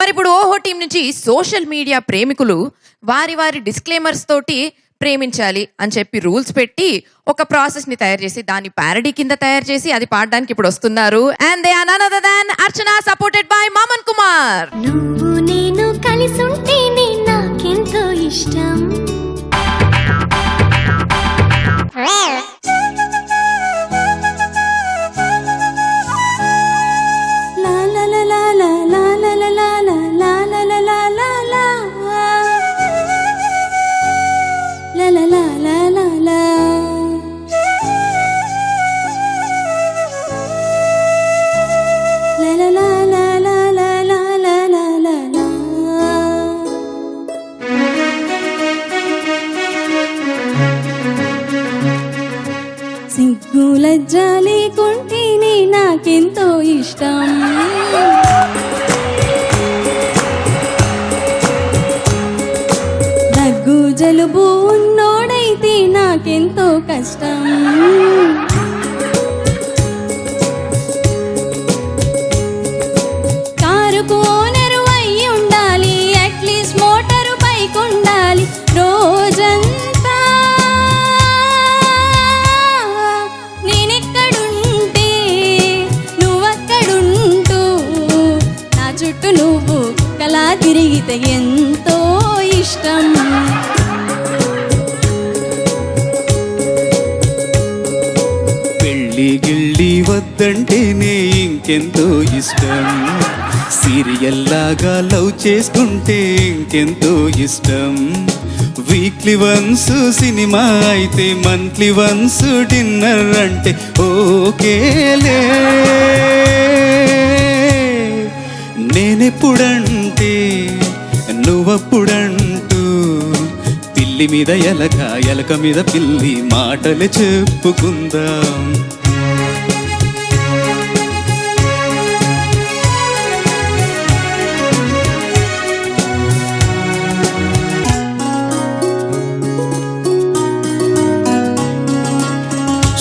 మరి ఇప్పుడు ఓహో టీం నుంచి సోషల్ మీడియా ప్రేమికులు వారి వారి డిస్క్లైమర్స్ తోటి ప్రేమించాలి అని చెప్పి రూల్స్ పెట్టి ఒక ప్రాసెస్ ని తయారు చేసి దాన్ని ప్యారడీ కింద తయారు చేసి అది పాడడానికి ఇప్పుడు వస్తున్నారు. And they are none other than Archana, supported by Mamman Kumar. నువ్వు నేను కలిసి ఉంటేనే నాకెంతో ఇష్టం. సిగ్గు లజ్జ లేకుంటేనే నాకెంతో ఇష్టం. దగ్గు జలుబు ఉన్నోడైతే నాకెంతో కష్టం. కారుకు ఓనరు అయి ఉండాలి, అట్లీస్ట్ మోటారు బైక్ ఉండాలి. రోజంతా నేనెక్కడుంటే నువ్వక్కడుంటూ నా చుట్టూ నువ్వు కలా తిరిగితే ఎంతో ఇష్టం. పెళ్ళి గిళ్ళి వద్దంటేనే ఇంకెంతో ఇష్టం. సీరియల్ లాగా లవ్ చేసుకుంటే ఇంకెంతో ఇష్టం. వీక్లీ వన్స్ సినిమా అయితే మంత్లీ వన్స్ డిన్నర్ అంటే ఓకేలే. నేనెప్పుడంటే నువ్వప్పుడంటూ పిల్లి మీద ఎలక, ఎలక మీద పిల్లి మాటలు చెప్పుకుందాం.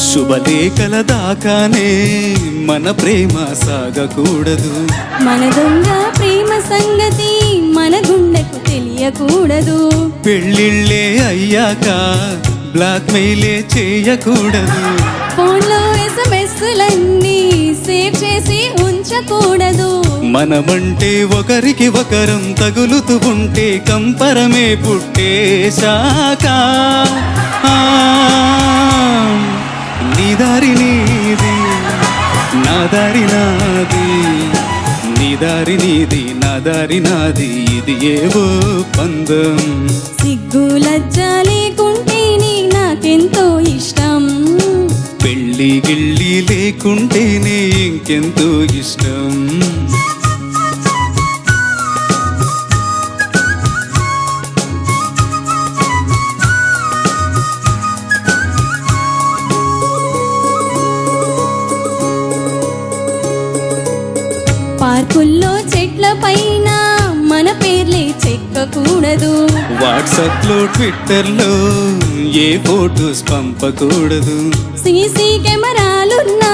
శుభలేఖల దాకానే మన ప్రేమ సాగకూడదు. మన దొంగ ప్రేమ సంగతి మన గుండెకు తెలియకూడదు. పెళ్ళిళ్ళే అయ్యాక బ్లాక్ మెయిలే చేయకూడదు. ఫోన్లో ఎస్ఎంఎస్లన్నీ సేవ్ చేసి ఉంచకూడదు. మనమంటే ఒకరికి ఒకరం తగులుతూ ఉంటే కంపరమే పుట్టేశాక నీ దారి నీది, నా దారి నాది, నీ దారి నీది, నా దారి నాది, ఇది ఏవో పందం. సిగ్గు లజ్జ లేకుంటేనే నాకెంతో ఇష్టం. పెళ్ళి గిళ్ళి లేకుంటేనే ఇంకెంతో ఇష్టం. పార్కుల్లో చెట్ల పైన మన పేర్లే చెక్కకూడదు. వాట్సాప్ లో ట్విట్టర్ లో ఏ ఫోటోస్ పంపకూడదు. సీసీ కెమెరాలున్నా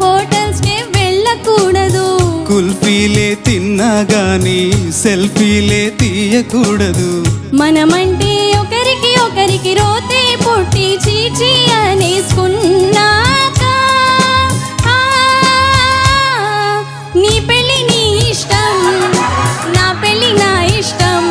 హోటల్స్ కే వెళ్ళకూడదు. కుల్ఫీలే తిన్నా గాని సెల్ఫీలే తీయకూడదు. మనమంటే ఒకరికి ఒకరికి రోతే పుట్టి చీచి అనేసుకున్నాక నీ పెళ్ళి నీ ఇష్టం, నా పెళ్ళి నా ఇష్టం.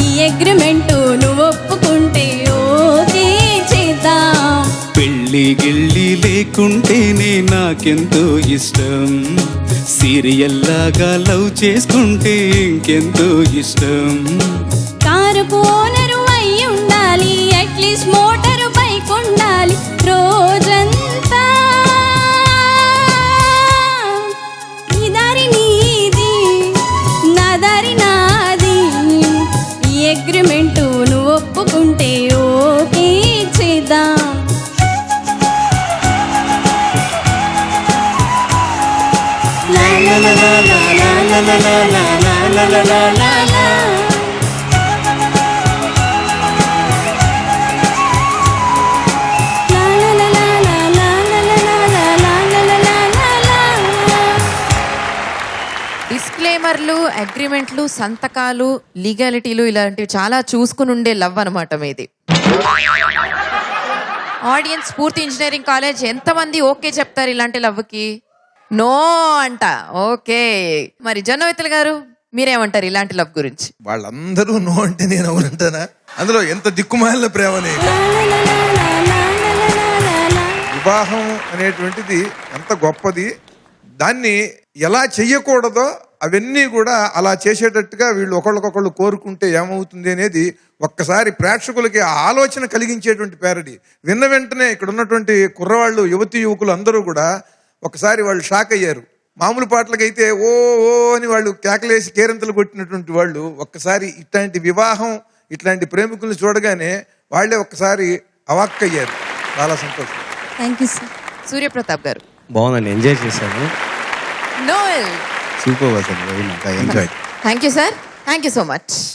ఈ అగ్రిమెంట్ నువ్వు ఒప్పుకుంటే ఓకే చేద్దాం. పెళ్ళి గిళ్ళి లేకుంటేనే నాకెంతో ఇష్టం. సీరియల్ లాగా లవ్ చేసుకుంటే ఇంకెంతో ఇష్టం. కారుకు ఓనరు అయి ఉండాలి, అట్లీస్ట్ మోటారు బైక్ ఉండాలి. రోజంతా ఈ దారి నీది, నా దారి నాది. ఈ అగ్రిమెంట్ నువ్వు ఒప్పుకుంటే ఓకే చేద్దాం. లా లా లా లా లా లా లా లా లా లా లా లా లా. డిస్క్లైమర్లు కాంట్రాక్ట్లు, అగ్రిమెంట్లు, సంతకాలు, లీగాలిటీలు ఇలాంటివి చాలా చూసుకుని ఉండే లవ్ అనమాట మీది. ఆడియన్స్ పూర్తి ఇంజనీరింగ్ కాలేజ్ ఎంతమంది ఓకే చెప్తారు ఇలాంటి లవ్కి? నో అంట. ఓకే, మరి జొన్నవిత్తల గారు మీరేమంటారు ఇలాంటి లవ్ గురించి? వాళ్ళందరూ నో అంటే నేను అవునంటానా? అందులో ఎంత దిక్కుమాలిన ప్రేమని. వివాహం అనేటువంటిది ఎంత గొప్పది, దాన్ని ఎలా చెయ్యకూడదో అవన్నీ కూడా అలా చేసేటట్టుగా వీళ్ళు ఒకళ్ళకొకళ్ళు కోరుకుంటే ఏమవుతుంది అనేది ఒక్కసారి ప్రేక్షకులకి ఆ ఆలోచన కలిగించేటువంటి ప్యారడీ. విన్న వెంటనే ఇక్కడ ఉన్నటువంటి కుర్రవాళ్ళు, యువతీ యువకులు అందరూ కూడా ఒకసారి వాళ్ళు షాక్ అయ్యారు. మామూలు పాటలకైతే ఓ ఓ అని వాళ్ళు కేకలేసి కేరింతలు కొట్టినటువంటి వాళ్ళు ఒక్కసారి ఇట్లాంటి వివాహం, ఇట్లాంటి ప్రేమికులను చూడగానే వాళ్ళే ఒక్కసారి అవాక్కయ్యారు. చాలా సంతోషం. Thank you sir. సూర్యప్రతాప్ గారు. బాగుందండి, ఎంజాయ్ చేశాను. నోయల్. సూపర్ అసలు, enjoy. Thank you sir, thank you so much.